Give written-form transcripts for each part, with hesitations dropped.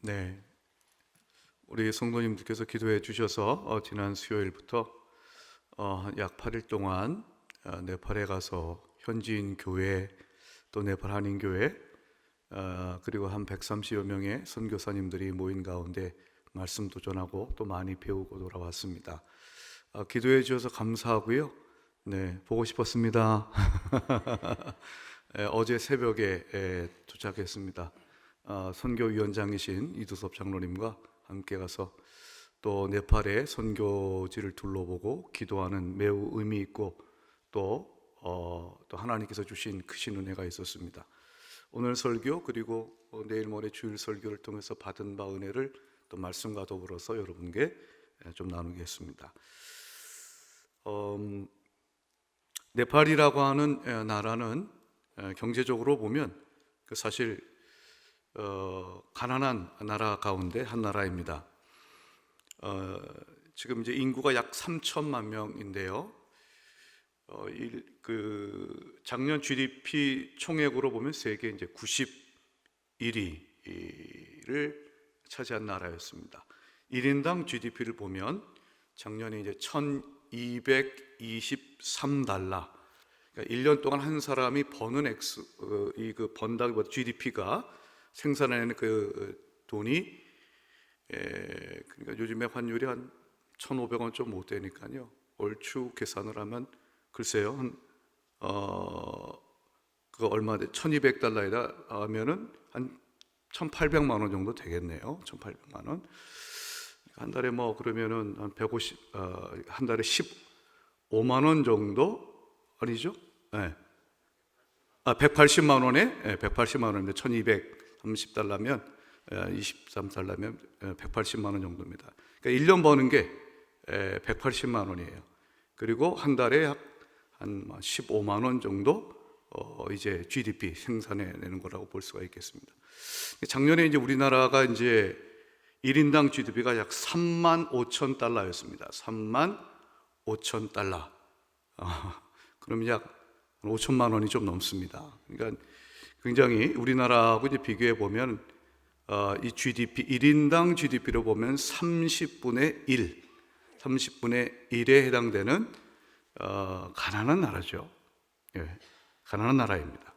네, 우리 성도님들께서 기도해 주셔서 지난 수요일부터 약 8일 동안 네팔에 가서 현지인 교회 또 네팔 한인교회 그리고 한 130여 명의 선교사님들이 모인 가운데 말씀도 전하고 또 많이 배우고 돌아왔습니다. 기도해 주셔서 감사하고요. 네, 보고 싶었습니다. 어제 새벽에 도착했습니다. 선교위원장이신 이두섭 장로님과 함께 가서 또 네팔의 선교지를 둘러보고 기도하는 매우 의미 있고 또 하나님께서 주신 크신 은혜가 있었습니다. 오늘 설교 그리고 내일 모레 주일 설교를 통해서 받은 바 은혜를 또 말씀과 더불어서 여러분께 좀 나누겠습니다. 네팔이라고 하는 나라는 경제적으로 보면 사실 가난한 나라 가운데 한 나라입니다. 지금 이제 인구가 약 3천만 명인데요. 작년 GDP 총액으로 보면 세계 이제 91위를 차지한 나라였습니다. 1인당 GDP를 보면 작년에 이제 1,223달러. 그러니까 1년 동안 한 사람이 버는 번다기보다 GDP가 생산해내는 그 돈이 그러니까 요즘에 환율이 한 1,500원 좀 못 되니까요. 얼추 계산을 하면 글쎄요, 그거 얼마 돼? 1,200달러에다 하면은 한 1,800만 원 정도 되겠네요. 1,800만 원. 한 달에 뭐 그러면은 한 달에 15만 원 정도 아니죠? 네. 180만 원에 180만 원인데 1,230달러면 23달러면 180만 원 정도입니다. 그러니까 1년 버는 게 180만 원이에요. 그리고 한 달에 약 한 15만 원 정도 이제 GDP 생산해내는 거라고 볼 수가 있겠습니다. 작년에 이제 우리나라가 이제 1인당 GDP가 약 3만 5천 달러였습니다. 3만 5천 달러. 그럼 약 5천만 원이 좀 넘습니다. 그러니까 굉장히 우리나라하고 이제 비교해 보면 이 GDP 1인당 GDP로 보면 30분의 1에 해당되는 가난한 나라죠. 예, 가난한 나라입니다.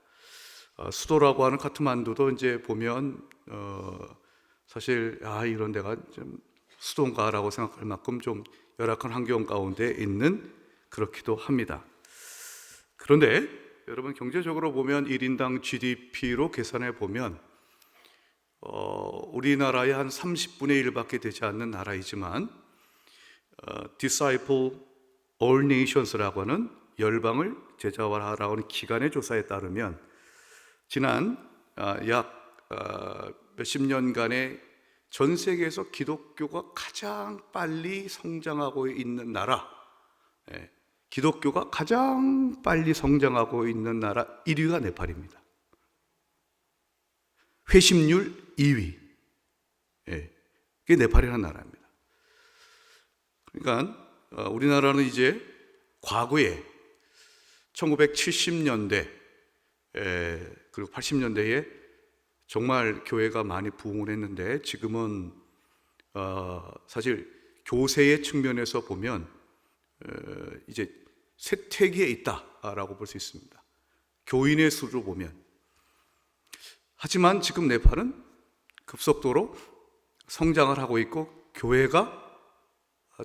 수도라고 하는 카트만두도 이제 보면 사실 이런 데가 좀 수도인가라고 생각할 만큼 좀 열악한 환경 가운데 있는 그렇기도 합니다. 그런데 여러분 경제적으로 보면 1인당 GDP로 계산해 보면 우리나라의 한 30분의 1밖에 되지 않는 나라이지만 Disciple All Nations라고 하는 열방을 제자화하라고 하는 기관의 조사에 따르면 지난 약 몇십 년간의 전 세계에서 기독교가 가장 빨리 성장하고 있는 나라, 기독교가 가장 빨리 성장하고 있는 나라 1위가 네팔입니다. 회심률 2위. 그게 네팔이라는 나라입니다. 그러니까 우리나라는 이제 과거에 1970년대 그리고 80년대에 정말 교회가 많이 부흥을 했는데 지금은 사실 교세의 측면에서 보면 이제 쇠퇴기에 있다라고 볼 수 있습니다. 교인의 수로 보면. 하지만 지금 네팔은 급속도로 성장을 하고 있고 교회가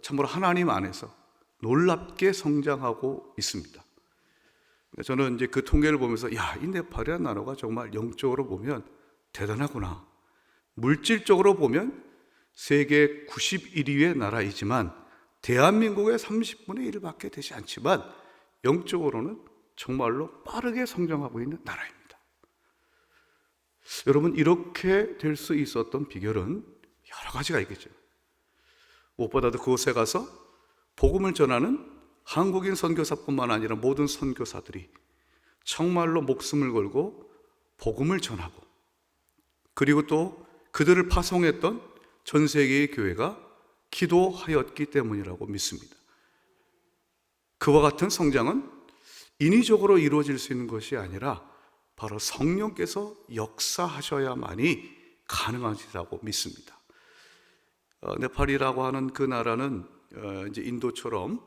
참으로 하나님 안에서 놀랍게 성장하고 있습니다. 저는 이제 그 통계를 보면서 이 네팔이라는 나라가 정말 영적으로 보면 대단하구나. 물질적으로 보면 세계 91위의 나라이지만 대한민국의 30분의 1밖에 되지 않지만 영적으로는 정말로 빠르게 성장하고 있는 나라입니다. 여러분 이렇게 될 수 있었던 비결은 여러 가지가 있겠죠. 무엇보다도 그곳에 가서 복음을 전하는 한국인 선교사뿐만 아니라 모든 선교사들이 정말로 목숨을 걸고 복음을 전하고 그리고 또 그들을 파송했던 전 세계의 교회가 기도하였기 때문이라고 믿습니다. 그와 같은 성장은 인위적으로 이루어질 수 있는 것이 아니라 바로 성령께서 역사하셔야만이 가능하시다고 믿습니다. 네팔이라고 하는 그 나라는 이제 인도처럼,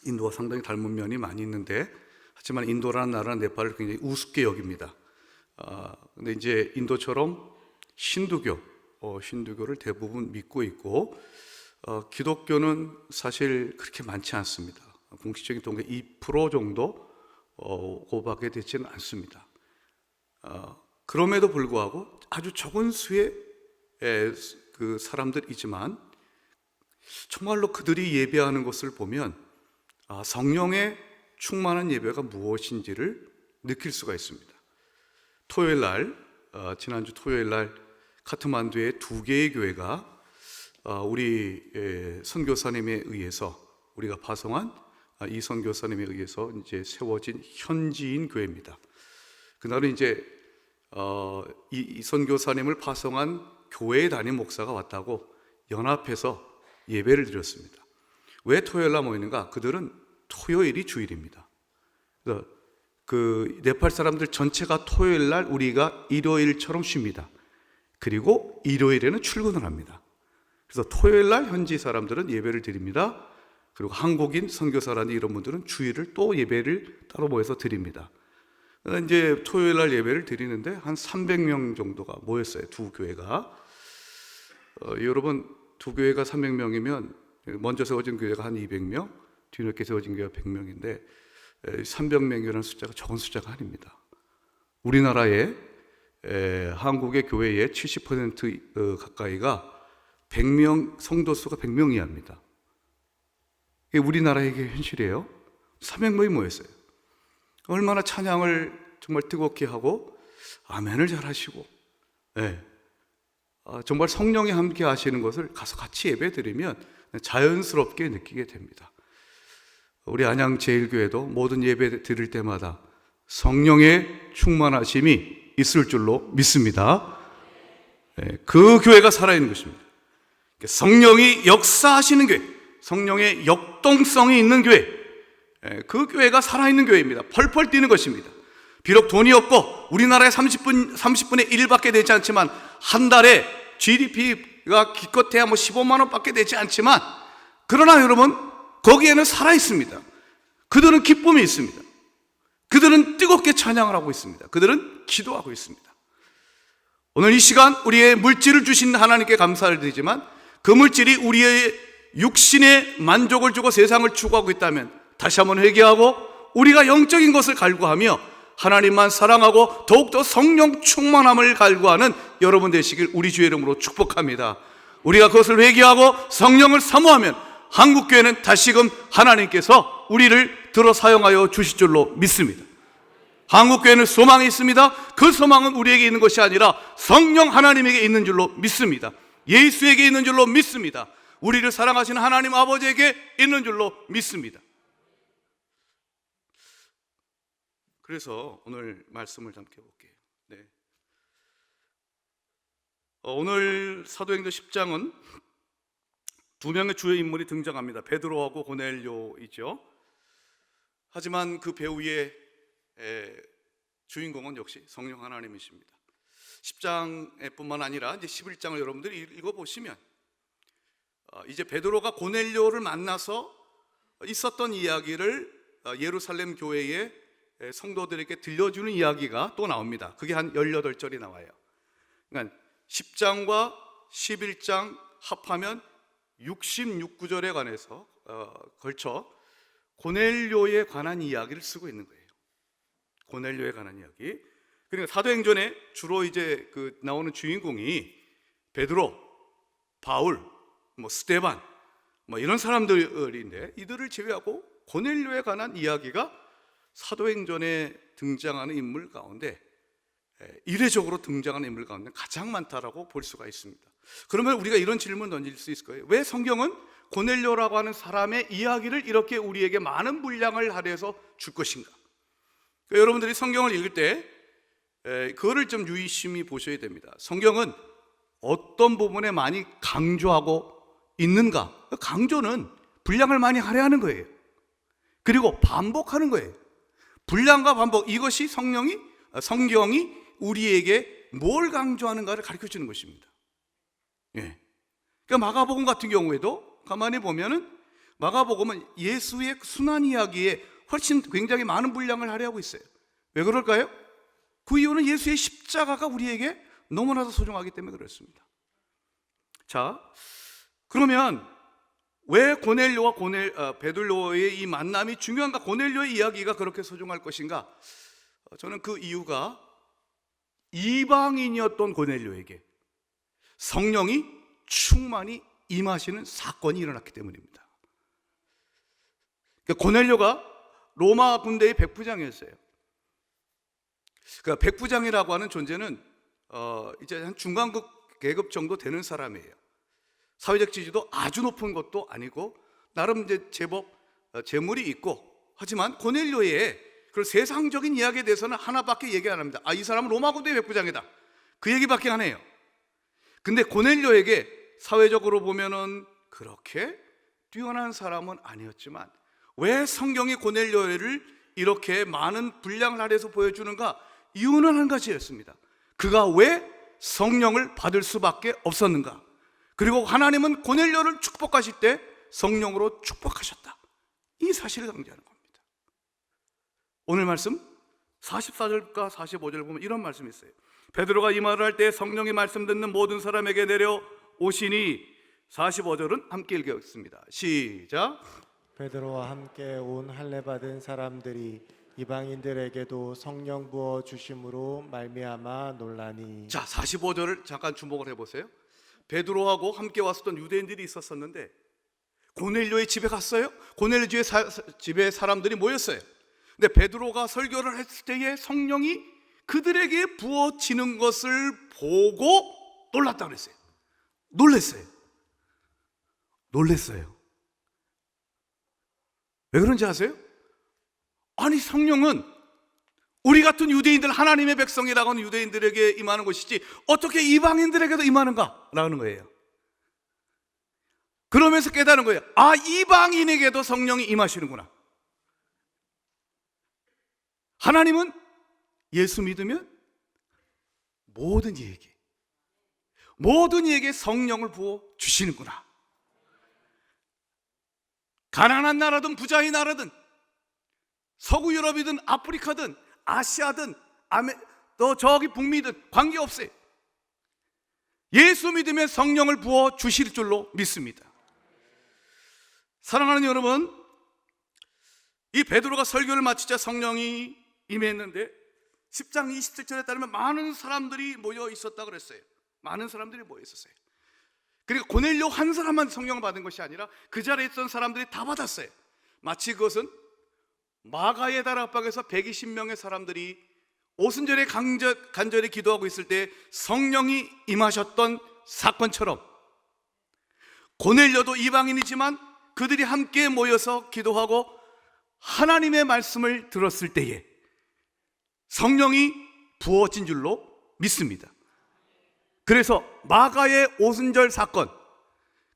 인도와 상당히 닮은 면이 많이 있는데, 하지만 인도라는 나라는 네팔을 굉장히 우습게 여깁니다. 근데 이제 인도처럼 신두교를 대부분 믿고 있고, 기독교는 사실 그렇게 많지 않습니다. 공식적인 통계 2% 정도 고밖에 되지는 않습니다. 그럼에도 불구하고 아주 적은 수의 그 사람들이지만 정말로 그들이 예배하는 것을 보면 성령의 충만한 예배가 무엇인지를 느낄 수가 있습니다. 토요일 날, 지난주 토요일 날 카트만두의 2개의 교회가 우리 선교사님에 의해서, 우리가 파송한 이 선교사님에 의해서 이제 세워진 현지인 교회입니다. 그날은 이제 이 선교사님을 파송한 교회에 담임 목사가 왔다고 연합해서 예배를 드렸습니다. 왜 토요일 날 모이는가? 그들은 토요일이 주일입니다. 그래서 그 네팔 사람들 전체가 토요일 날 우리가 일요일처럼 쉽니다. 그리고 일요일에는 출근을 합니다. 그래서 토요일 날 현지 사람들은 예배를 드립니다. 그리고 한국인 선교사라는 이런 분들은 주일을 또 예배를 따로 모여서 드립니다. 이제 토요일 날 예배를 드리는데 한 300명 정도가 모였어요. 2교회가. 여러분, 2교회가 300명이면 먼저 세워진 교회가 한 200명, 뒤늦게 세워진 교회가 100명인데 300명이라는 숫자가 적은 숫자가 아닙니다. 우리나라의 한국의 교회의 70% 가까이가 100명, 성도수가 100명 이하입니다. 이게 우리나라의 현실이에요. 300명이 모였어요. 얼마나 찬양을 정말 뜨겁게 하고 아멘을 잘 하시고, 정말 성령이 함께 하시는 것을 가서 같이 예배 드리면 자연스럽게 느끼게 됩니다. 우리 안양제일교회도 모든 예배 드릴 때마다 성령의 충만하심이 있을 줄로 믿습니다. 그 교회가 살아있는 것입니다. 성령이 역사하시는 교회, 성령의 역동성이 있는 교회, 그 교회가 살아있는 교회입니다. 펄펄 뛰는 것입니다. 비록 돈이 없고 우리나라의 30분의 1밖에 되지 않지만 한 달에 GDP가 기껏해야 15만 원밖에 되지 않지만, 그러나 여러분, 거기에는 살아있습니다. 그들은 기쁨이 있습니다. 그들은 뜨겁게 찬양을 하고 있습니다. 그들은 기도하고 있습니다. 오늘 이 시간 우리의 물질을 주신 하나님께 감사를 드리지만, 그 물질이 우리의 육신의 만족을 주고 세상을 추구하고 있다면 다시 한번 회개하고 우리가 영적인 것을 갈구하며 하나님만 사랑하고 더욱더 성령 충만함을 갈구하는 여러분 되시길 우리 주의 이름으로 축복합니다. 우리가 그것을 회개하고 성령을 사모하면 한국교회는 다시금 하나님께서 우리를 들어 사용하여 주실 줄로 믿습니다. 한국교회는 소망이 있습니다. 그 소망은 우리에게 있는 것이 아니라 성령 하나님에게 있는 줄로 믿습니다. 예수에게 있는 줄로 믿습니다. 우리를 사랑하시는 하나님 아버지에게 있는 줄로 믿습니다. 그래서 오늘 말씀을 함께 볼게요. 오늘 사도행전 10장은 2명의 주요 인물이 등장합니다. 베드로하고 고넬료이죠. 하지만 그 배우의 주인공은 역시 성령 하나님이십니다. 10장에 뿐만 아니라 이제 11장을 여러분들이 읽어보시면 이제 베드로가 고넬료를 만나서 있었던 이야기를 예루살렘 교회의 성도들에게 들려주는 이야기가 또 나옵니다. 그게 한 18절이 나와요. 그러니까 10장과 11장 합하면 66구절에 관해서 걸쳐 고넬료에 관한 이야기를 쓰고 있는 거예요. 고넬료에 관한 이야기. 그러니까 사도행전에 주로 이제 나오는 주인공이 베드로, 바울, 스데반 이런 사람들인데, 이들을 제외하고 고넬료에 관한 이야기가 사도행전에 등장하는 인물 가운데 이례적으로 등장하는 인물 가운데 가장 많다라고 볼 수가 있습니다. 그러면 우리가 이런 질문 던질 수 있을 거예요. 왜 성경은 고넬료라고 하는 사람의 이야기를 이렇게 우리에게 많은 분량을 할애해서 줄 것인가? 그러니까 여러분들이 성경을 읽을 때 그거를 좀 유의심히 보셔야 됩니다. 성경은 어떤 부분에 많이 강조하고 있는가? 강조는 분량을 많이 할애하는 거예요. 그리고 반복하는 거예요. 분량과 반복, 이것이 성경이 우리에게 뭘 강조하는가를 가르쳐 주는 것입니다. 예. 그러니까 마가복음 같은 경우에도 가만히 보면은 마가복음은 예수의 순환 이야기에 훨씬 굉장히 많은 분량을 할애하고 있어요. 왜 그럴까요? 그 이유는 예수의 십자가가 우리에게 너무나도 소중하기 때문에 그렇습니다. 자, 그러면 왜 고넬료와 베드로의 이 만남이 중요한가? 고넬료의 이야기가 그렇게 소중할 것인가? 저는 그 이유가 이방인이었던 고넬료에게 성령이 충만히 임하시는 사건이 일어났기 때문입니다. 고넬료가 로마 군대의 백부장이었어요. 그러니까 백부장이라고 하는 존재는 이제 한 중간급 계급 정도 되는 사람이에요. 사회적 지지도 아주 높은 것도 아니고 나름 이제 제법 재물이 있고, 하지만 고넬료의 그 세상적인 이야기에 대해서는 하나밖에 얘기 안 합니다. 이 사람은 로마 군대의 백부장이다, 그 얘기밖에 안 해요. 근데 고넬료에게 사회적으로 보면은 그렇게 뛰어난 사람은 아니었지만 왜 성경이 고넬료를 이렇게 많은 분량을 할애해서 보여주는가? 이유는 한 가지였습니다. 그가 왜 성령을 받을 수밖에 없었는가? 그리고 하나님은 고넬료를 축복하실 때 성령으로 축복하셨다, 이 사실을 강조하는 겁니다. 오늘 말씀 44절과 45절 보면 이런 말씀이 있어요. 베드로가 이 말을 할 때 성령이 말씀 듣는 모든 사람에게 내려오시니, 45절은 함께 읽겠습니다. 시작. 베드로와 함께 온 할례 받은 사람들이 이방인들에게도 성령 부어 주심으로 말미암아 놀라니. 자, 45절을 잠깐 주목을 해보세요. 베드로하고 함께 왔었던 유대인들이 있었는데 고넬료의 집에 갔어요. 고넬료 집에 사람들이 모였어요. 근데 베드로가 설교를 했을 때에 성령이 그들에게 부어지는 것을 보고 놀랐다 그랬어요. 놀랬어요. 왜 그런지 아세요? 아니, 성령은 우리 같은 유대인들, 하나님의 백성이라고 하는 유대인들에게 임하는 것이지 어떻게 이방인들에게도 임하는가? 라는 거예요. 그러면서 깨달은 거예요. 이방인에게도 성령이 임하시는구나. 하나님은 예수 믿으면 모든 이에게 성령을 부어 주시는구나. 가난한 나라든 부자의 나라든 서구 유럽이든 아프리카든 아시아든 또 저기 북미든 관계없어요. 예수 믿으면 성령을 부어 주실 줄로 믿습니다. 사랑하는 여러분, 이 베드로가 설교를 마치자 성령이 임했는데 10장 27절에 따르면 많은 사람들이 모여 있었다 그랬어요. 많은 사람들이 모여 있었어요. 그리고 고넬료 한 사람만 성령을 받은 것이 아니라 그 자리에 있던 사람들이 다 받았어요. 마치 그것은 마가의 다락방에서 120명의 사람들이 오순절에 간절히 기도하고 있을 때 성령이 임하셨던 사건처럼, 고넬료도 이방인이지만 그들이 함께 모여서 기도하고 하나님의 말씀을 들었을 때에 성령이 부어진 줄로 믿습니다. 그래서 마가의 오순절 사건,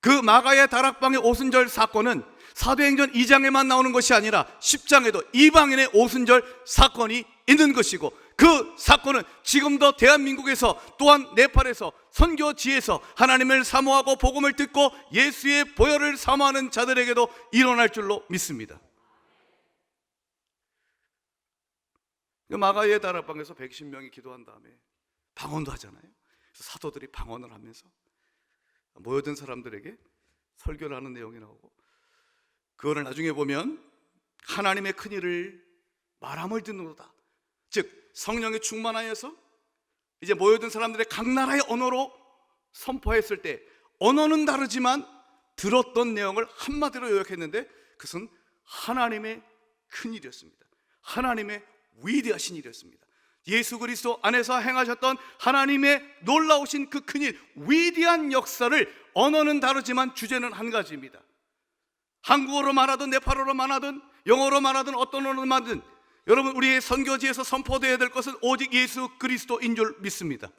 그 마가의 다락방의 오순절 사건은 사도행전 2장에만 나오는 것이 아니라 10장에도 이방인의 오순절 사건이 있는 것이고, 그 사건은 지금도 대한민국에서 또한 네팔에서 선교지에서 하나님을 사모하고 복음을 듣고 예수의 보혈을 사모하는 자들에게도 일어날 줄로 믿습니다. 마가의 다락방에서 110명이 기도한 다음에 방언도 하잖아요. 그래서 사도들이 방언을 하면서 모여든 사람들에게 설교를 하는 내용이 나오고, 그거를 나중에 보면 하나님의 큰일을 말함을 듣는도다, 즉 성령의 충만하여서 이제 모여든 사람들의 각 나라의 언어로 선포했을 때 언어는 다르지만 들었던 내용을 한마디로 요약했는데 그것은 하나님의 큰일이었습니다. 하나님의 위대하신 일이었습니다. 예수 그리스도 안에서 행하셨던 하나님의 놀라우신 그 큰일, 위대한 역사를 언어는 다르지만 주제는 한 가지입니다. 한국어로 말하든 네팔어로 말하든 영어로 말하든 어떤 언어로 말하든 여러분, 우리의 선교지에서 선포되어야 될 것은 오직 예수 그리스도인 줄 믿습니다.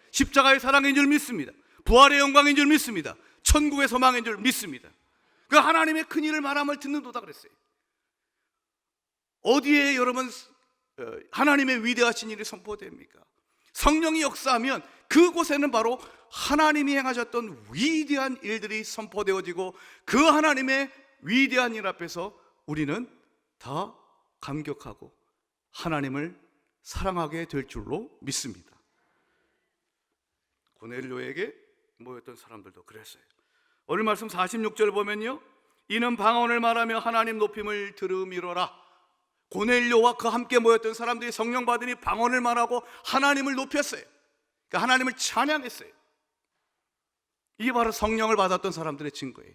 십자가의 사랑인 줄 믿습니다. 부활의 영광인 줄 믿습니다. 천국의 소망인 줄 믿습니다. 그 하나님의 큰일을 말함을 듣는도다 그랬어요. 어디에 여러분 하나님의 위대하신 일이 선포됩니까? 성령이 역사하면 그곳에는 바로 하나님이 행하셨던 위대한 일들이 선포되어지고 그 하나님의 위대한 일 앞에서 우리는 다 감격하고 하나님을 사랑하게 될 줄로 믿습니다. 고넬료에게 모였던 사람들도 그랬어요. 오늘 말씀 46절 보면요, 이는 방언을 말하며 하나님 높임을 들음이로라. 고넬료와 그 함께 모였던 사람들이 성령 받으니 방언을 말하고 하나님을 높였어요. 그러니까 하나님을 찬양했어요. 이게 바로 성령을 받았던 사람들의 증거예요.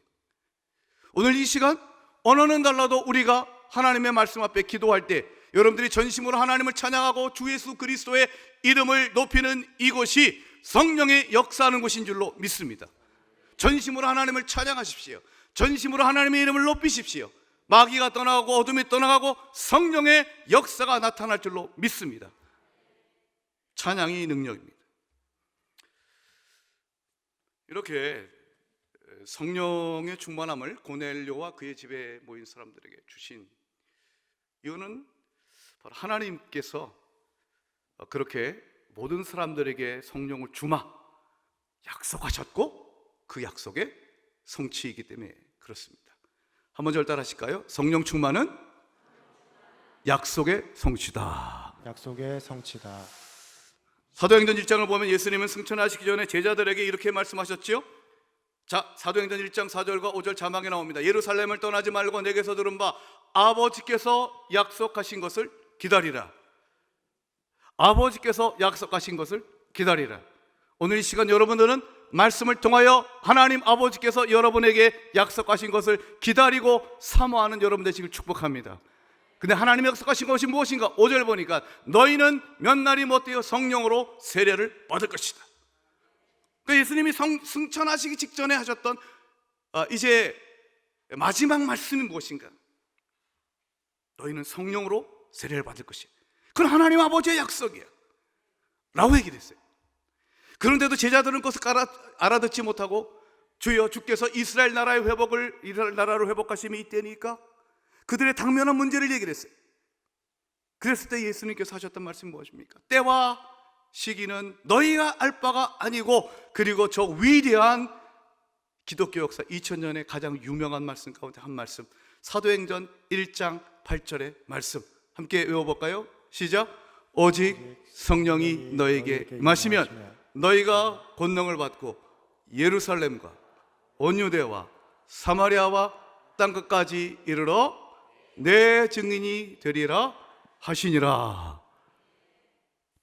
오늘 이 시간 언어는 달라도 우리가 하나님의 말씀 앞에 기도할 때 여러분들이 전심으로 하나님을 찬양하고 주 예수 그리스도의 이름을 높이는 이곳이 성령의 역사하는 곳인 줄로 믿습니다. 전심으로 하나님을 찬양하십시오. 전심으로 하나님의 이름을 높이십시오. 마귀가 떠나가고 어둠이 떠나가고 성령의 역사가 나타날 줄로 믿습니다. 찬양이 능력입니다. 이렇게 성령의 충만함을 고넬료와 그의 집에 모인 사람들에게 주신 이유는 바로 하나님께서 그렇게 모든 사람들에게 성령을 주마 약속하셨고 그 약속의 성취이기 때문에 그렇습니다. 한번 절 따라하실까요? 성령 충만은 약속의 성취다. 약속의 성취다. 사도행전 1장을 보면 예수님은 승천하시기 전에 제자들에게 이렇게 말씀하셨지요. 자, 사도행전 1장 4절과 5절 자막에 나옵니다. 예루살렘을 떠나지 말고 내게서 들은 바 아버지께서 약속하신 것을 기다리라. 아버지께서 약속하신 것을 기다리라. 오늘 이 시간 여러분들은 말씀을 통하여 하나님 아버지께서 여러분에게 약속하신 것을 기다리고 사모하는 여러분 되시길 축복합니다. 근데 하나님이 약속하신 것이 무엇인가? 5절 보니까 너희는 몇 날이 못되어 성령으로 세례를 받을 것이다. 그러니까 예수님이 승천하시기 직전에 하셨던 이제 마지막 말씀이 무엇인가? 너희는 성령으로 세례를 받을 것이야. 그건 하나님 아버지의 약속이야 라고 얘기했어요. 그런데도 제자들은 그것을 알아듣지 못하고 주여 주께서 이스라엘 나라를 회복하심이 이때니까 그들의 당면한 문제를 얘기를 했어요. 그랬을 때 예수님께서 하셨던 말씀이 무엇입니까? 때와 시기는 너희가 알 바가 아니고 그리고 저 위대한 기독교 역사 2000년의 가장 유명한 말씀 가운데 한 말씀 사도행전 1장 8절의 말씀 함께 외워볼까요? 시작. 오직 성령이 너에게 임하시면 너희가 권능을 받고 예루살렘과 온 유대와 사마리아와 땅끝까지 이르러 내 증인이 되리라 하시니라.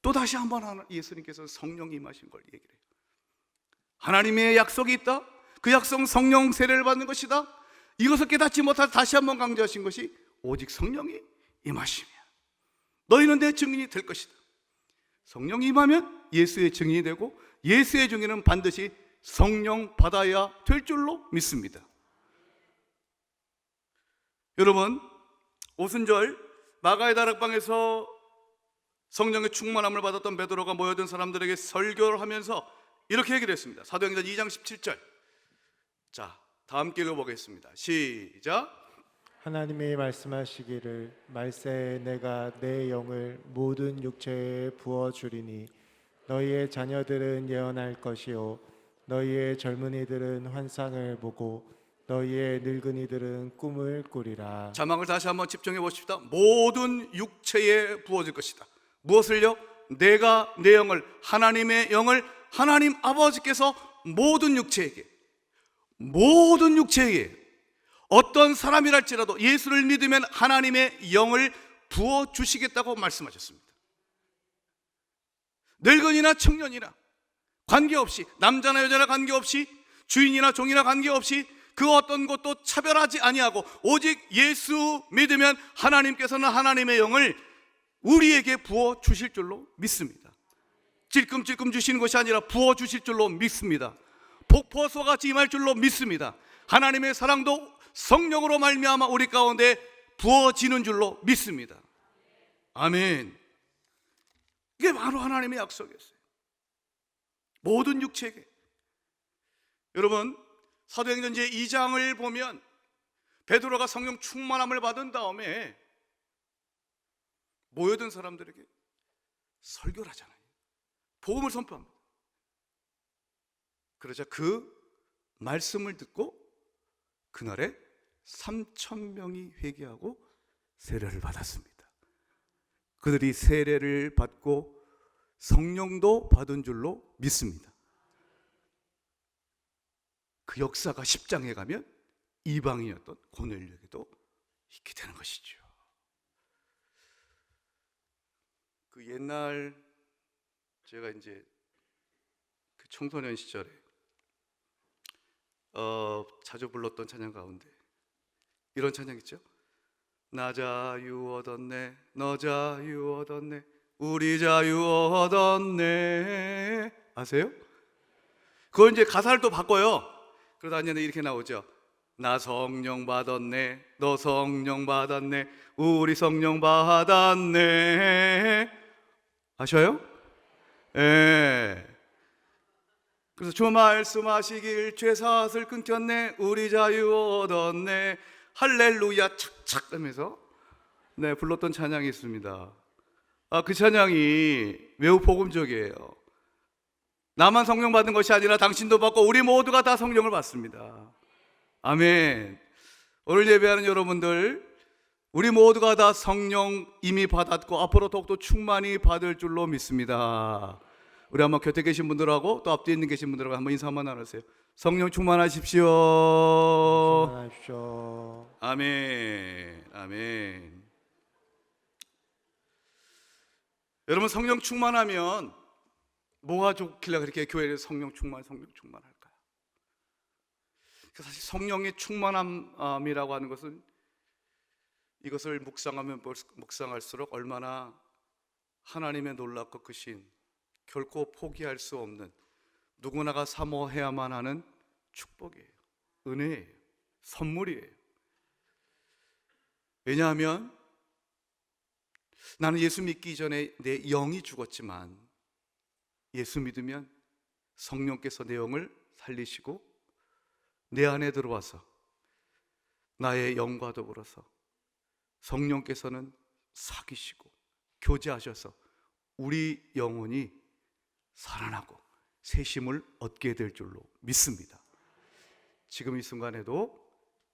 또 다시 한번 예수님께서 성령이 임하신 걸 얘기를 해요. 하나님의 약속이 있다. 그 약속은 성령 세례를 받는 것이다. 이것을 깨닫지 못하고 다시 한번 강조하신 것이 오직 성령이 임하시면 너희는 내 증인이 될 것이다. 성령이 임하면 예수의 증인이 되고 예수의 증인은 반드시 성령 받아야 될 줄로 믿습니다. 여러분, 오순절 마가의 다락방에서 성령의 충만함을 받았던 베드로가 모여든 사람들에게 설교를 하면서 이렇게 얘기를 했습니다. 사도행전 2장 17절. 자, 다 함께 읽어보겠습니다. 시작. 하나님이 말씀하시기를 말세에 내가 내 영을 모든 육체에 부어주리니 너희의 자녀들은 예언할 것이요 너희의 젊은이들은 환상을 보고 너희의 늙은이들은 꿈을 꾸리라. 자막을 다시 한번 집중해 보십시다. 모든 육체에 부어질 것이다. 무엇을요? 내가 내 영을 하나님의 영을 하나님 아버지께서 모든 육체에게 어떤 사람이랄지라도 예수를 믿으면 하나님의 영을 부어주시겠다고 말씀하셨습니다. 늙은이나 청년이나 관계없이 남자나 여자나 관계없이 주인이나 종이나 관계없이 그 어떤 것도 차별하지 아니하고 오직 예수 믿으면 하나님께서는 하나님의 영을 우리에게 부어주실 줄로 믿습니다. 찔끔찔끔 주시는 것이 아니라 부어주실 줄로 믿습니다. 폭포수와 같이 임할 줄로 믿습니다. 하나님의 사랑도 성령으로 말미암아 우리 가운데 부어지는 줄로 믿습니다. 아멘. 이게 바로 하나님의 약속이었어요. 모든 육체에게. 여러분, 사도행전 제2장을 보면 베드로가 성령 충만함을 받은 다음에 모여든 사람들에게 설교를 하잖아요. 복음을 선포합니다. 그러자 그 말씀을 듣고 그날에 3,000명이 회개하고 세례를 받았습니다. 그들이 세례를 받고 성령도 받은 줄로 믿습니다. 그 역사가 10장에 가면 이방인이었던 고넬료에게도 있게 되는 것이죠. 그 옛날 제가 이제 그 청소년 시절에 자주 불렀던 찬양 가운데 이런 찬양 있죠? 나 자유 얻었네, 너 자유 얻었네, 우리 자유 얻었네. 아세요? 그걸 이제 가사를 또 바꿔요. 그러다 이제 이렇게 나오죠. 나 성령 받았네, 너 성령 받았네, 우리 성령 받았네. 아셔요? 예. 그래서 주 말씀하시길 죄사슬 끊겼네, 우리 자유 얻었네, 할렐루야 착착 하면서 네, 불렀던 찬양이 있습니다. 그 찬양이 매우 복음적이에요. 나만 성령 받은 것이 아니라 당신도 받고 우리 모두가 다 성령을 받습니다. 아멘. 오늘 예배하는 여러분들, 우리 모두가 다 성령 이미 받았고 앞으로 더욱더 충만히 받을 줄로 믿습니다. 우리 한번 곁에 계신 분들하고 또 앞뒤에 있는 계신 분들하고 한번 인사 한번 나누세요. 성령 충만하십시오. 충만하십시오. 아멘. 아멘. 여러분, 성령 충만하면 뭐가 좋길래 그렇게 교회에 성령 충만할까요? 사실 성령의 충만함이라고 하는 것은 이것을 묵상하면 묵상할수록 얼마나 하나님의 놀랍고 크신, 결코 포기할 수 없는, 누구나가 사모해야만 하는 축복이에요. 은혜예요. 선물이에요. 왜냐하면 나는 예수 믿기 전에 내 영이 죽었지만 예수 믿으면 성령께서 내 영을 살리시고 내 안에 들어와서 나의 영과 더불어서 성령께서는 사귀시고 교제하셔서 우리 영혼이 살아나고 새 힘을 얻게 될 줄로 믿습니다. 지금 이 순간에도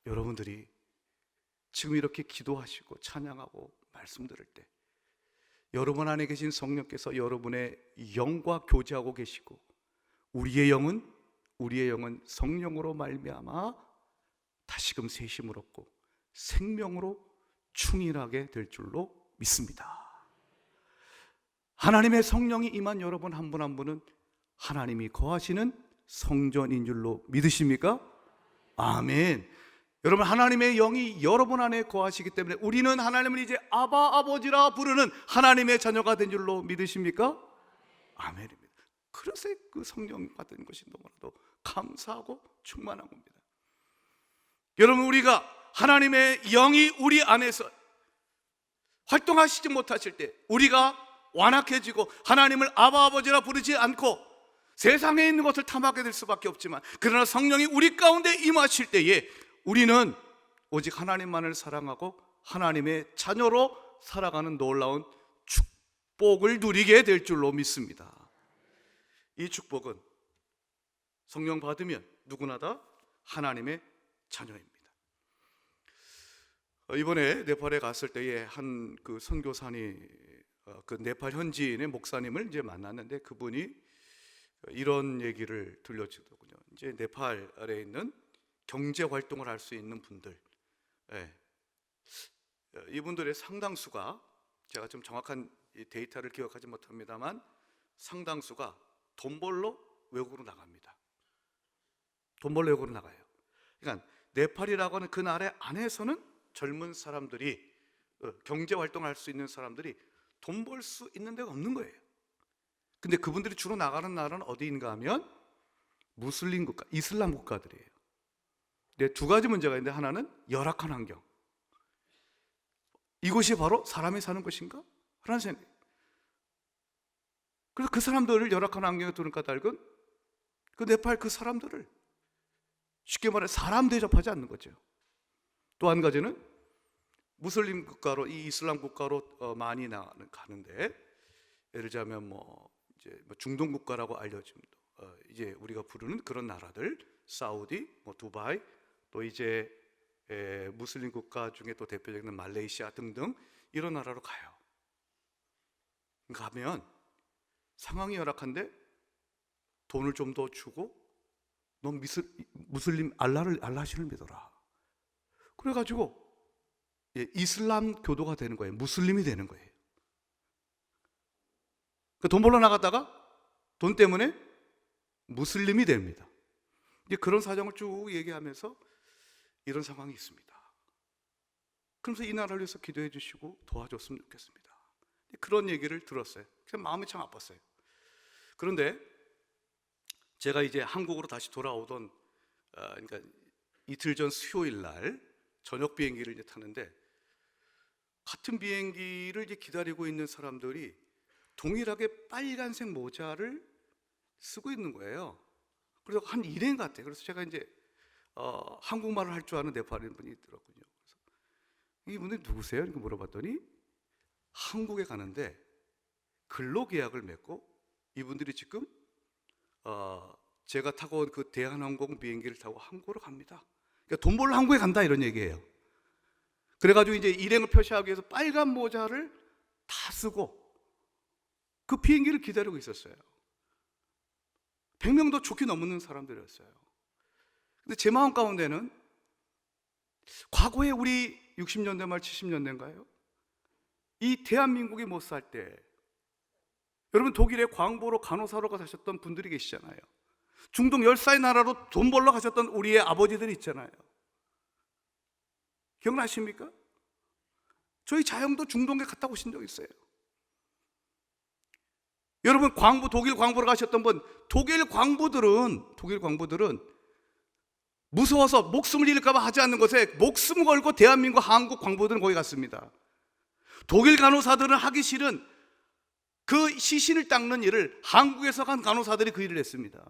여러분들이 지금 이렇게 기도하시고 찬양하고 말씀 들을 때 여러분 안에 계신 성령께서 여러분의 영과 교제하고 계시고 우리의 영은 성령으로 말미암아 다시금 새 힘을 얻고 생명으로 충일하게 될 줄로 믿습니다. 하나님의 성령이 임한 여러분 한 분 한 분은 하나님이 거하시는 성전인 줄로 믿으십니까? 아멘. 여러분, 하나님의 영이 여러분 안에 거하시기 때문에 우리는 하나님을 이제 아바 아버지라 부르는 하나님의 자녀가 된 줄로 믿으십니까? 아멘입니다. 그래서 그 성령 받은 것이 너무나도 감사하고 충만한 겁니다. 여러분, 우리가 하나님의 영이 우리 안에서 활동하시지 못하실 때 우리가 완악해지고 하나님을 아바 아버지라 부르지 않고 세상에 있는 것을 탐하게 될 수밖에 없지만, 그러나 성령이 우리 가운데 임하실 때에 우리는 오직 하나님만을 사랑하고 하나님의 자녀로 살아가는 놀라운 축복을 누리게 될 줄로 믿습니다. 이 축복은 성령 받으면 누구나 다 하나님의 자녀입니다. 이번에 네팔에 갔을 때에 한 그 선교사니 그 네팔 현지인의 목사님을 이제 만났는데 그분이 이런 얘기를 들려주더군요. 이제 네팔에 있는 경제 활동을 할 수 있는 분들, 이분들의 상당수가, 제가 좀 정확한 데이터를 기억하지 못합니다만 상당수가 돈 벌러 외국으로 나갑니다. 돈 벌러 외국으로 나가요. 그러니까 네팔이라고 하는 그 나라 안에서는 젊은 사람들이, 경제 활동을 할 수 있는 사람들이 돈 벌 수 있는 데가 없는 거예요. 근데 그분들이 주로 나가는 나라는 어디인가 하면 무슬림 국가, 이슬람 국가들이에요. 근데 두 가지 문제가 있는데, 하나는 열악한 환경, 이곳이 바로 사람이 사는 곳인가? 라는 생각. 그래서 그 사람들을 열악한 환경에 두는 까닭은 그 네팔 그 사람들을 쉽게 말해 사람 대접하지 않는 거죠. 또 한 가지는 무슬림 국가로, 이 이슬람 국가로 많이 가는데, 예를 들자면 뭐 이제 뭐 중동 국가라고 알려진 이제 우리가 부르는 그런 나라들, 사우디, 뭐 두바이, 또 이제 무슬림 국가 중에 또 대표적인 말레이시아 등등 이런 나라로 가요. 가면 상황이 열악한데 돈을 좀 더 주고 너 무슬림 알라신을 믿어라. 그래가지고 이슬람 교도가 되는 거예요. 무슬림이 되는 거예요. 돈 벌러 나갔다가 돈 때문에 무슬림이 됩니다. 이제 그런 사정을 쭉 얘기하면서 이런 상황이 있습니다. 그러면서 이 나라를 위해서 기도해 주시고 도와줬으면 좋겠습니다. 그런 얘기를 들었어요. 그래서 마음이 참 아팠어요. 그런데 제가 이제 한국으로 다시 돌아오던 그러니까 이틀 전 수요일 날 저녁 비행기를 이제 타는데 같은 비행기를 이제 기다리고 있는 사람들이 동일하게 빨간색 모자를 쓰고 있는 거예요. 그래서 한 일행 같아요. 그래서 제가 이제 한국말을 할 줄 아는 네팔인 분이 있더라고요. 그래서 이분이 누구세요? 이렇게 물어봤더니 한국에 가는데 근로계약을 맺고 이분들이 지금 제가 타고 온 그 대한항공 비행기를 타고 한국으로 갑니다. 그러니까 돈 벌러 한국에 간다 이런 얘기예요. 그래가지고 이제 일행을 표시하기 위해서 빨간 모자를 다 쓰고 그 비행기를 기다리고 있었어요. 100명도 좋게 넘는 사람들이었어요. 근데 제 마음 가운데는 과거에 우리 60년대 말 70년대인가요? 이 대한민국이 못 살 때 여러분 독일에 광보로 간호사로 가셨던 분들이 계시잖아요. 중동 열사의 나라로 돈 벌러 가셨던 우리의 아버지들이 있잖아요. 기억나십니까? 저희 자형도 중동에 갔다 오신 적 있어요. 여러분 독일 광부로 가셨던 분, 독일 광부들은 무서워서 목숨을 잃을까 봐 하지 않는 것에 목숨 걸고 대한민국 한국 광부들은 거기 갔습니다. 독일 간호사들은 하기 싫은 그 시신을 닦는 일을 한국에서 간 간호사들이 그 일을 했습니다.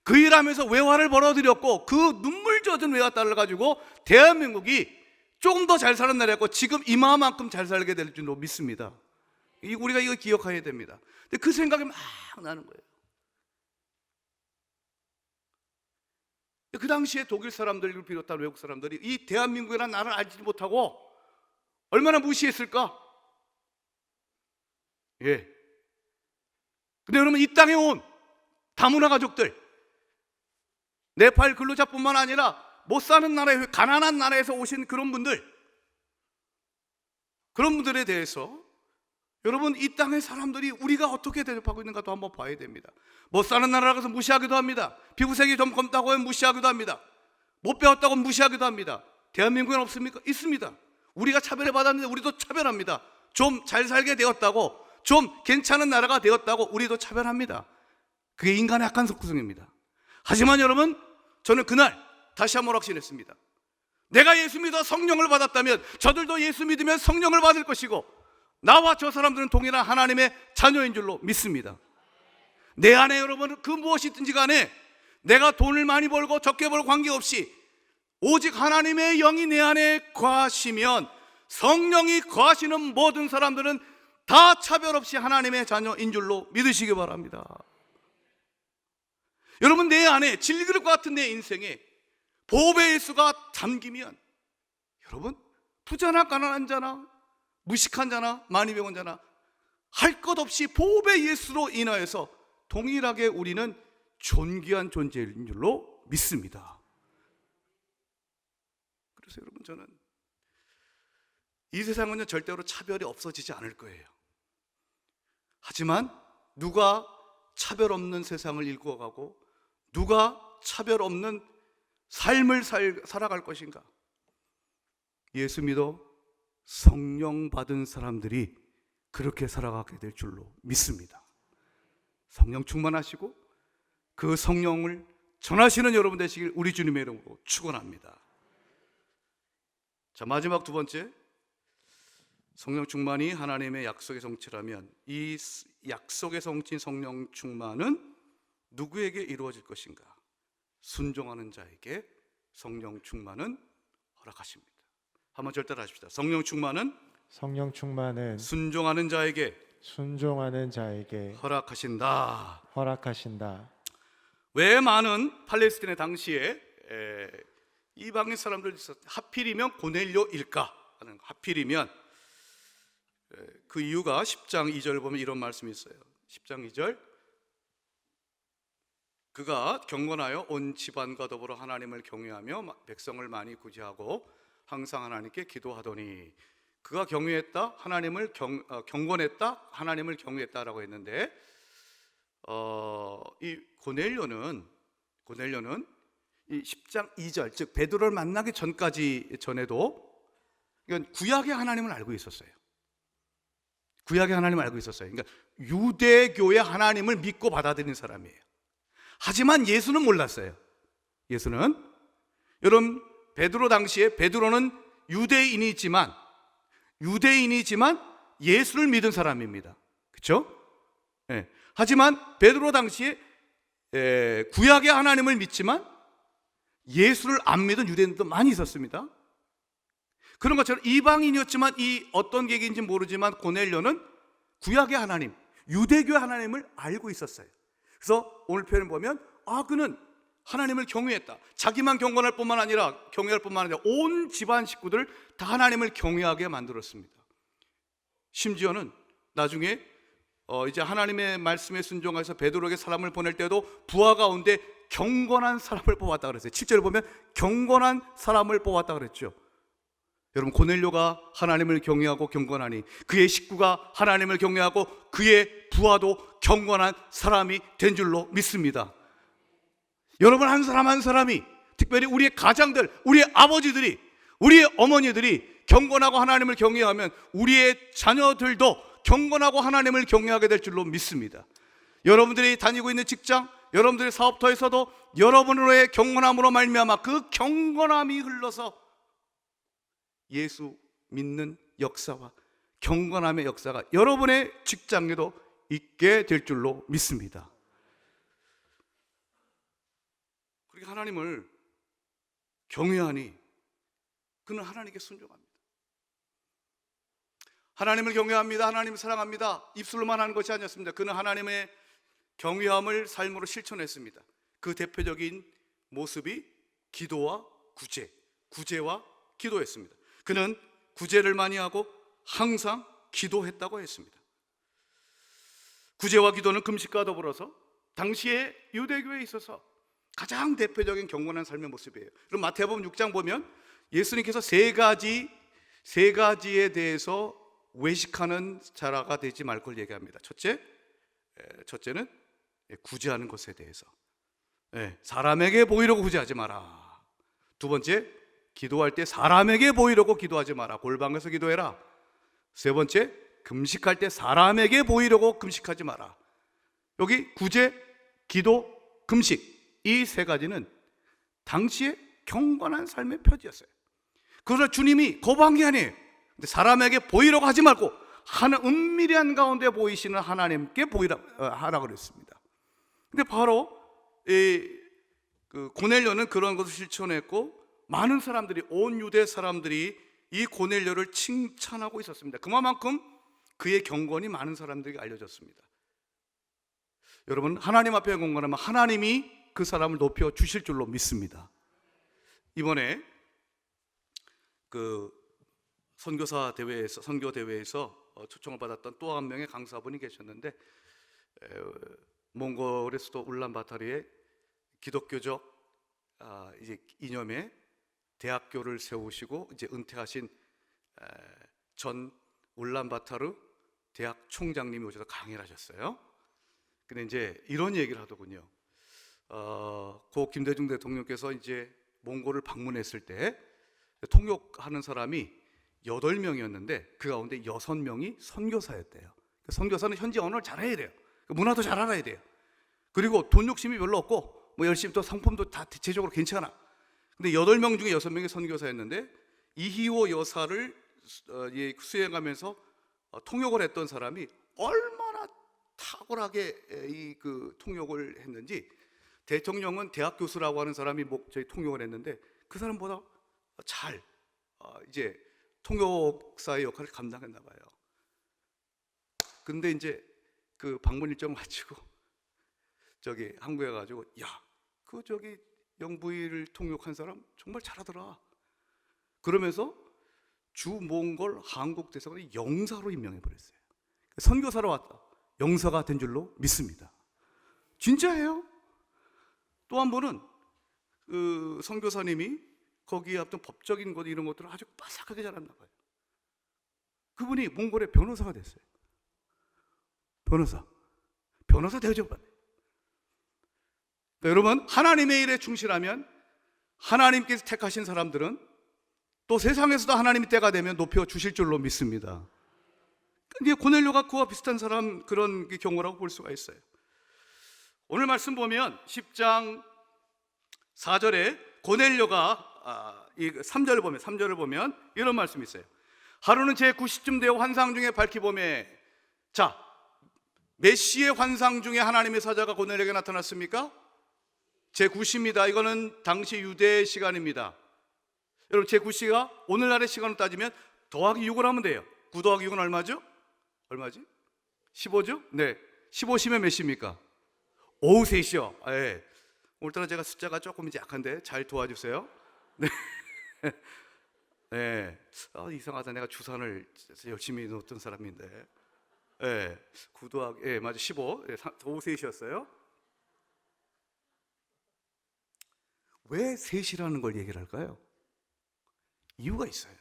그 일하면서 외화를 벌어들였고 그 눈물 젖은 외화 달러 가지고 대한민국이 조금 더 잘 사는 나라였고 지금 이마만큼 잘 살게 될 줄로 믿습니다. 우리가 이거 기억해야 됩니다. 근데 그 생각이 막 나는 거예요. 그 당시에 독일 사람들을 비롯한 외국 사람들이 이 대한민국이라는 나라를 알지 못하고 얼마나 무시했을까? 예. 근데 여러분 이 땅에 온 다문화 가족들, 네팔 근로자뿐만 아니라 못 사는 나라에 가난한 나라에서 오신 그런 분들에 대해서 여러분 이 땅의 사람들이 우리가 어떻게 대접하고 있는가도 한번 봐야 됩니다. 못 사는 나라라 가서 무시하기도 합니다. 피부색이 좀 검다고 하면 무시하기도 합니다. 못 배웠다고 무시하기도 합니다. 대한민국엔 없습니까? 있습니다. 우리가 차별을 받았는데 우리도 차별합니다. 좀 잘 살게 되었다고, 좀 괜찮은 나라가 되었다고 우리도 차별합니다. 그게 인간의 악한 속성입니다. 하지만 여러분 저는 그날 다시 한번 확신했습니다. 내가 예수 믿어 성령을 받았다면 저들도 예수 믿으면 성령을 받을 것이고 나와 저 사람들은 동일한 하나님의 자녀인 줄로 믿습니다. 내 안에 여러분 그 무엇이든지 간에 내가 돈을 많이 벌고 적게 벌고 관계없이 오직 하나님의 영이 내 안에 거하시면 성령이 거하시는 모든 사람들은 다 차별 없이 하나님의 자녀인 줄로 믿으시기 바랍니다. 여러분 내 안에 질그릇 같은 내 인생에 보배의 예수가 담기면 여러분 부자나 가난한 자나 무식한 자나 많이 배운 자나 할 것 없이 보배 예수로 인하여서 동일하게 우리는 존귀한 존재인 줄로 믿습니다. 그래서 여러분 저는 이 세상은요 절대로 차별이 없어지지 않을 거예요. 하지만 누가 차별 없는 세상을 일구어가고 누가 차별 없는 삶을 살아갈 것인가? 예수 믿어 성령 받은 사람들이 그렇게 살아가게 될 줄로 믿습니다. 성령 충만하시고 그 성령을 전하시는 여러분 되시길 우리 주님의 이름으로 축원합니다. 자, 마지막 두 번째, 성령 충만이 하나님의 약속의 성취라면 이 약속의 성취인 성령 충만은 누구에게 이루어질 것인가? 순종하는 자에게 성령 충만은 허락하십니다. 한번 절대로 하십시다. 성령 충만은 성령 충만은 순종하는 자에게 순종하는 자에게 허락하신다. 허락하신다. 왜 많은 팔레스틴의 당시에 이방인 사람들이 있었, 하필이면 고넬료일까 하는, 하필이면 그 이유가 10장 2절 보면 이런 말씀이 있어요. 10장 2절, 그가 경건하여 온 집안과 더불어 하나님을 경외하며 백성을 많이 구제하고 항상 하나님께 기도하더니, 그가 경외했다, 하나님을 경건했다, 하나님을 경외했다라고 했는데, 이 고넬료는 이 10장 2절, 즉 베드로를 만나기 전에도 이건 구약의 하나님을 알고 있었어요. 구약의 하나님을 알고 있었어요. 그러니까 유대교의 하나님을 믿고 받아들인 사람이에요. 하지만 예수는 몰랐어요. 예수는, 여러분, 베드로 당시에 베드로는 유대인이지만 예수를 믿은 사람입니다. 그렇죠? 네. 하지만 베드로 당시에 구약의 하나님을 믿지만 예수를 안 믿은 유대인도 많이 있었습니다. 그런 것처럼 이방인이었지만, 이 어떤 계기인지 모르지만 고넬료는 구약의 하나님, 유대교의 하나님을 알고 있었어요. 그래서 오늘 표현을 보면, 그는 하나님을 경외했다. 자기만 경외할 뿐만 아니라 온 집안 식구들 다 하나님을 경외하게 만들었습니다. 심지어는 나중에 이제 하나님의 말씀에 순종해서 베드로에게 사람을 보낼 때도 부하 가운데 경건한 사람을 뽑았다 그랬어요. 7절을 보면 경건한 사람을 뽑았다 그랬죠. 여러분, 고넬료가 하나님을 경외하고 경건하니 그의 식구가 하나님을 경외하고 그의 부하도 경건한 사람이 된 줄로 믿습니다. 여러분, 한 사람 한 사람이, 특별히 우리의 가장들, 우리의 아버지들이, 우리의 어머니들이 경건하고 하나님을 경외하면 우리의 자녀들도 경건하고 하나님을 경외하게 될 줄로 믿습니다. 여러분들이 다니고 있는 직장, 여러분들의 사업터에서도 여러분의 경건함으로 말미암아 그 경건함이 흘러서 예수 믿는 역사와 경건함의 역사가 여러분의 직장에도 있게 될 줄로 믿습니다. 그렇게 하나님을 경외하니 그는 하나님께 순종합니다. 하나님을 경외합니다, 하나님을 사랑합니다, 입술로만 하는 것이 아니었습니다. 그는 하나님의 경외함을 삶으로 실천했습니다. 그 대표적인 모습이 기도와 구제와 기도였습니다. 그는 구제를 많이 하고 항상 기도했다고 했습니다. 구제와 기도는 금식과 더불어서 당시의 유대교에 있어서 가장 대표적인 경건한 삶의 모습이에요. 그럼 마태복음 6장 보면 예수님께서 세 가지에 대해서 외식하는 자라가 되지 말 걸 얘기합니다. 첫째는 구제하는 것에 대해서, 사람에게 보이려고 구제하지 마라. 두 번째, 기도할 때 사람에게 보이려고 기도하지 마라. 골방에서 기도해라. 세 번째, 금식할 때 사람에게 보이려고 금식하지 마라. 여기 구제, 기도, 금식, 이 세 가지는 당시의 경건한 삶의 표지였어요. 그래서 주님이 거부한 게 아니에요. 근데 사람에게 보이려고 하지 말고 하는 은밀한 가운데 보이시는 하나님께 하라고 그랬습니다. 근데 바로 그 고넬료는 그런 것을 실천했고, 많은 사람들이, 온 유대 사람들이 이 고넬료를 칭찬하고 있었습니다. 그만큼 그의 경건이 많은 사람들에게 알려졌습니다. 여러분, 하나님 앞에 경건하면 하나님이 그 사람을 높여 주실 줄로 믿습니다. 이번에 그 선교 대회에서 초청을 받았던 또 한 명의 강사분이 계셨는데, 몽골의 수도 울란바토르에 기독교적 이제 이념의 대학교를 세우시고 이제 은퇴하신 전 울란바토르 대학 총장님이 오셔서 강의를 하셨어요. 근데 이제 이런 얘기를 하더군요. 고 김대중 대통령께서 이제 몽골을 방문했을 때 통역하는 사람이 8명이었는데 그 가운데 6명이 선교사였대요. 선교사는 현지 언어를 잘해야 돼요. 문화도 잘 알아야 돼요. 그리고 돈 욕심이 별로 없고 뭐 열심히 또 상품도 다 대체적으로 괜찮아. 근데 8명 중에 6명이 선교사였는데 이희호 여사를 수행하면서 통역을 했던 사람이 얼마나 탁월하게 그 통역을 했는지, 대통령은 대학 교수라고 하는 사람이 저희 통역을 했는데 그 사람보다 잘 이제 통역사의 역할을 감당했나 봐요. 근데 이제 그 방문 일정 마치고 저기 한국에 가지고 그 저기 영부인을 통역한 사람 정말 잘하더라. 그러면서 주몽골 한국 대사관의 영사로 임명해 버렸어요. 선교사로 왔다. 영사가 된 줄로 믿습니다. 진짜예요. 또 한 번은 그 선교사님이 거기에 어떤 법적인 것 이런 것들을 아주 빠삭하게 잘했나 봐요. 그분이 몽골의 변호사가 됐어요. 변호사 대접받아요. 여러분, 하나님의 일에 충실하면 하나님께서 택하신 사람들은 또 세상에서도 하나님의 때가 되면 높여주실 줄로 믿습니다. 근데 고넬료가 그와 비슷한 사람 그런 경우라고 볼 수가 있어요. 오늘 말씀 보면 10장 4절에 고넬료가 3절을 보면 이런 말씀이 있어요. 하루는 제 9시쯤 되어 환상 중에 밝히 보매. 자, 몇 시의 환상 중에 하나님의 사자가 고넬료에게 나타났습니까? 제 9시입니다. 이거는 당시 유대 시간입니다. 여러분, 제 9시가 오늘날의 시간으로 따지면 더하기 6을 하면 돼요. 9 더하기 6은 얼마죠? 얼마지? 15죠? 네. 15시면 몇 시입니까? 오후 3시요. 예. 오늘따라 제가 숫자가 조금 이제 약한데 잘 도와주세요. 네. 네. 이상하다. 내가 주산을 열심히 놓던 사람인데. 예. 9 더하기, 예, 맞아. 15. 예, 오후 3시였어요. 왜 3시라는 걸 얘기를 할까요? 이유가 있어요.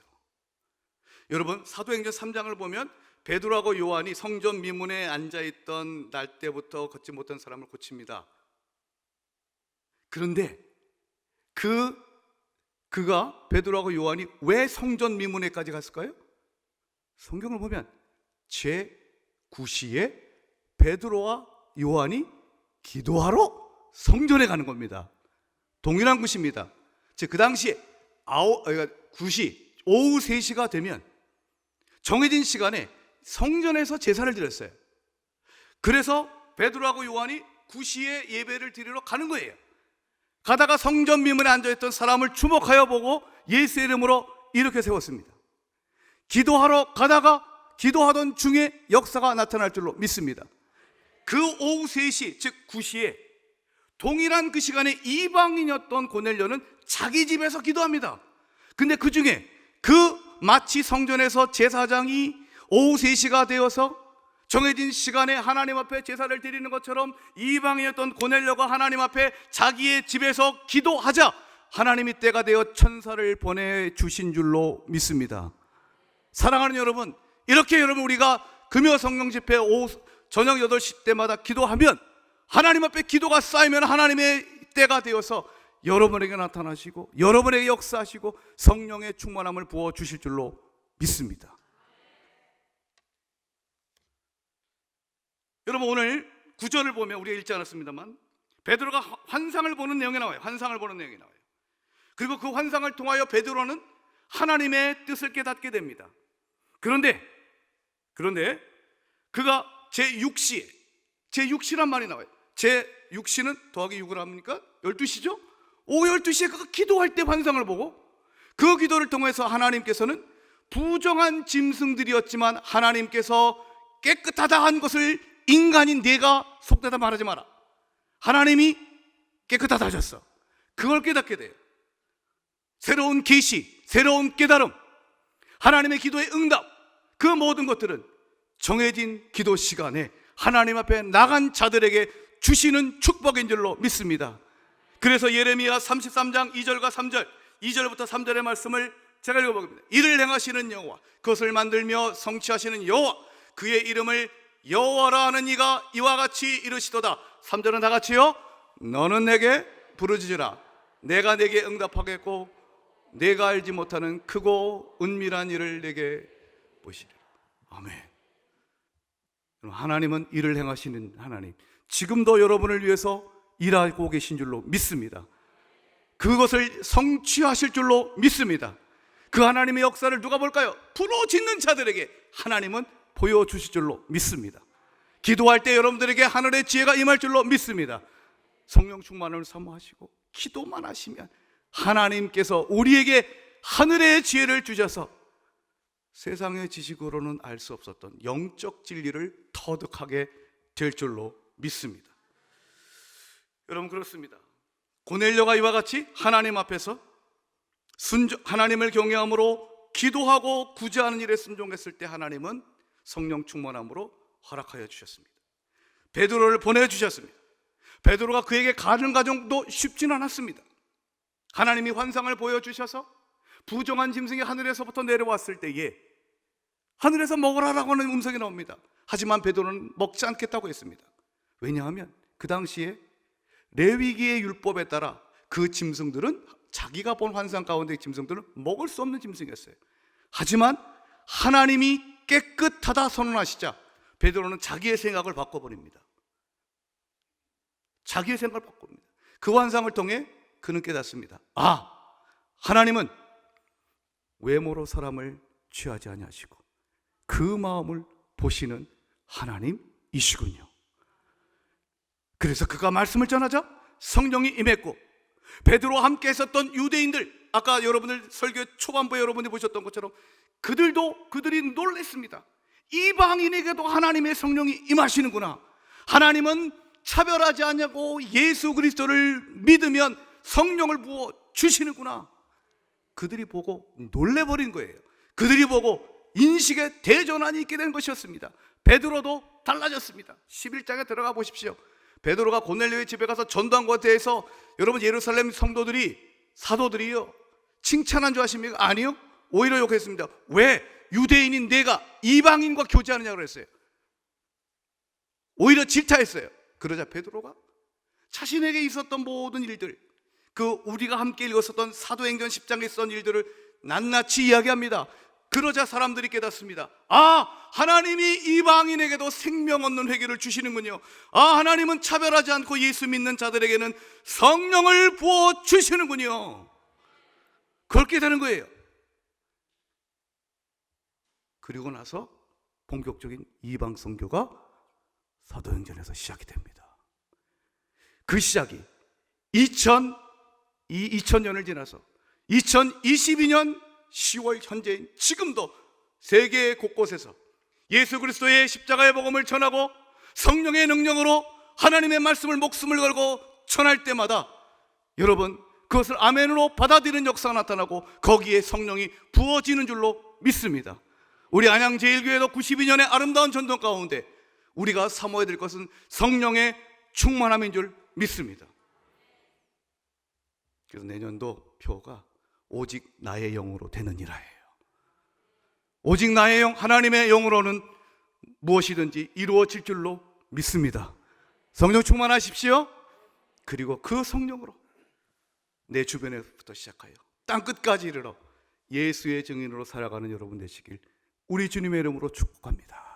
여러분, 사도행전 3장을 보면 베드로하고 요한이 성전 미문에 앉아있던 날 때부터 걷지 못한 사람을 고칩니다. 그런데 그가 베드로하고 요한이 왜 성전 미문에까지 갔을까요? 성경을 보면 제9시에 베드로와 요한이 기도하러 성전에 가는 겁니다. 동일한 것입니다. 즉 그 당시에 9시 오후 3시가 되면 정해진 시간에 성전에서 제사를 드렸어요. 그래서 베드로하고 요한이 9시에 예배를 드리러 가는 거예요. 가다가 성전 미문에 앉아있던 사람을 주목하여 보고 예수의 이름으로 이렇게 세웠습니다. 기도하러 가다가 기도하던 중에 역사가 나타날 줄로 믿습니다. 그 오후 3시 즉 9시에 동일한 그 시간에 이방인이었던 고넬료는 자기 집에서 기도합니다. 근데 그 중에 마치 성전에서 제사장이 오후 3시가 되어서 정해진 시간에 하나님 앞에 제사를 드리는 것처럼 이방인이었던 고넬료가 하나님 앞에 자기의 집에서 기도하자 하나님이 때가 되어 천사를 보내주신 줄로 믿습니다. 사랑하는 여러분, 이렇게 여러분 우리가 금요 성령 집회 저녁 8시 때마다 기도하면 하나님 앞에 기도가 쌓이면 하나님의 때가 되어서 여러분에게 나타나시고 여러분에게 역사하시고 성령의 충만함을 부어주실 줄로 믿습니다. 여러분, 오늘 9절을 보면 우리가 읽지 않았습니다만 베드로가 환상을 보는 내용이 나와요. 환상을 보는 내용이 나와요. 그리고 그 환상을 통하여 베드로는 하나님의 뜻을 깨닫게 됩니다. 그런데 그가 제6시란 말이 나와요. 제6시는 더하기 6을 합니까? 12시죠? 오후 12시에 그가 기도할 때 환상을 보고 그 기도를 통해서 하나님께서는 부정한 짐승들이었지만 하나님께서 깨끗하다 한 것을 인간인 내가 속되다 말하지 마라. 하나님이 깨끗하다 하셨어. 그걸 깨닫게 돼요. 새로운 계시, 새로운 깨달음, 하나님의 기도의 응답, 그 모든 것들은 정해진 기도 시간에 하나님 앞에 나간 자들에게 주시는 축복인 줄로 믿습니다. 그래서 예레미야 33장 2절과 3절, 2절부터 3절의 말씀을 제가 읽어보겠습니다. 이를 행하시는 여호와, 그것을 만들며 성취하시는 여호와, 그의 이름을 여호와라 하는 이가 이와 같이 이르시도다. 3절은 다 같이요. 너는 내게 부르짖으라. 내가 내게 응답하겠고 내가 알지 못하는 크고 은밀한 일을 내게 보시리라. 아멘. 하나님은 일을 행하시는 하나님, 지금도 여러분을 위해서 일하고 계신 줄로 믿습니다. 그것을 성취하실 줄로 믿습니다. 그 하나님의 역사를 누가 볼까요? 부르짖는 자들에게 하나님은 보여주실 줄로 믿습니다. 기도할 때 여러분들에게 하늘의 지혜가 임할 줄로 믿습니다. 성령 충만을 사모하시고 기도만 하시면 하나님께서 우리에게 하늘의 지혜를 주셔서 세상의 지식으로는 알 수 없었던 영적 진리를 터득하게 될 줄로 믿습니다. 여러분, 그렇습니다. 고넬료가 이와 같이 하나님 앞에서 하나님을 경외함으로 기도하고 구제하는 일에 순종했을 때 하나님은 성령 충만함으로 허락하여 주셨습니다. 베드로를 보내주셨습니다. 베드로가 그에게 가는 과정도 쉽지는 않았습니다. 하나님이 환상을 보여주셔서 부정한 짐승이 하늘에서부터 내려왔을 때에 하늘에서 먹으라라고 하는 음성이 나옵니다. 하지만 베드로는 먹지 않겠다고 했습니다. 왜냐하면 그 당시에 레위기의 율법에 따라 그 짐승들은, 자기가 본 환상 가운데의 짐승들은 먹을 수 없는 짐승이었어요. 하지만 하나님이 깨끗하다 선언하시자 베드로는 자기의 생각을 바꿔버립니다. 자기의 생각을 바꿉니다. 그 환상을 통해 그는 깨닫습니다. 아, 하나님은 외모로 사람을 취하지 아니하시고 그 마음을 보시는 하나님이시군요. 그래서 그가 말씀을 전하자 성령이 임했고, 베드로와 함께 있었던 유대인들, 아까 여러분들 설교 초반부에 여러분이 보셨던 것처럼 그들이 놀랐습니다. 이방인에게도 하나님의 성령이 임하시는구나. 하나님은 차별하지 않냐고 예수 그리스도를 믿으면 성령을 부어 주시는구나. 그들이 보고 놀래버린 거예요. 그들이 보고 인식의 대전환이 있게 된 것이었습니다. 베드로도 달라졌습니다. 11장에 들어가 보십시오. 베드로가 고넬료의 집에 가서 전도한 것에 대해서 여러분, 예루살렘 성도들이, 사도들이요, 칭찬한 줄 아십니까? 아니요, 오히려 욕했습니다. 왜 유대인인 내가 이방인과 교제하느냐고 그랬어요. 오히려 질타했어요. 그러자 베드로가 자신에게 있었던 모든 일들, 우리가 함께 읽었었던 사도행전 10장에 있었던 일들을 낱낱이 이야기합니다. 그러자 사람들이 깨닫습니다. 아, 하나님이 이방인에게도 생명 얻는 회개를 주시는군요. 아, 하나님은 차별하지 않고 예수 믿는 자들에게는 성령을 부어 주시는군요. 그렇게 되는 거예요. 그리고 나서 본격적인 이방 선교가 사도행전에서 시작이 됩니다. 그 시작이 2000년을 지나서 2022년 10월 현재인 지금도 세계 곳곳에서 예수 그리스도의 십자가의 복음을 전하고 성령의 능력으로 하나님의 말씀을 목숨을 걸고 전할 때마다 여러분, 그것을 아멘으로 받아들이는 역사가 나타나고 거기에 성령이 부어지는 줄로 믿습니다. 우리 안양제일교회도 92년의 아름다운 전통 가운데 우리가 사모해야 될 것은 성령의 충만함인 줄 믿습니다. 그래서 내년도 표가 오직 나의 영으로 되느니라예요. 오직 나의 영, 하나님의 영으로는 무엇이든지 이루어질 줄로 믿습니다. 성령 충만하십시오. 그리고 그 성령으로 내 주변에부터 시작하여 땅끝까지 이르러 예수의 증인으로 살아가는 여러분 되시길 우리 주님의 이름으로 축복합니다.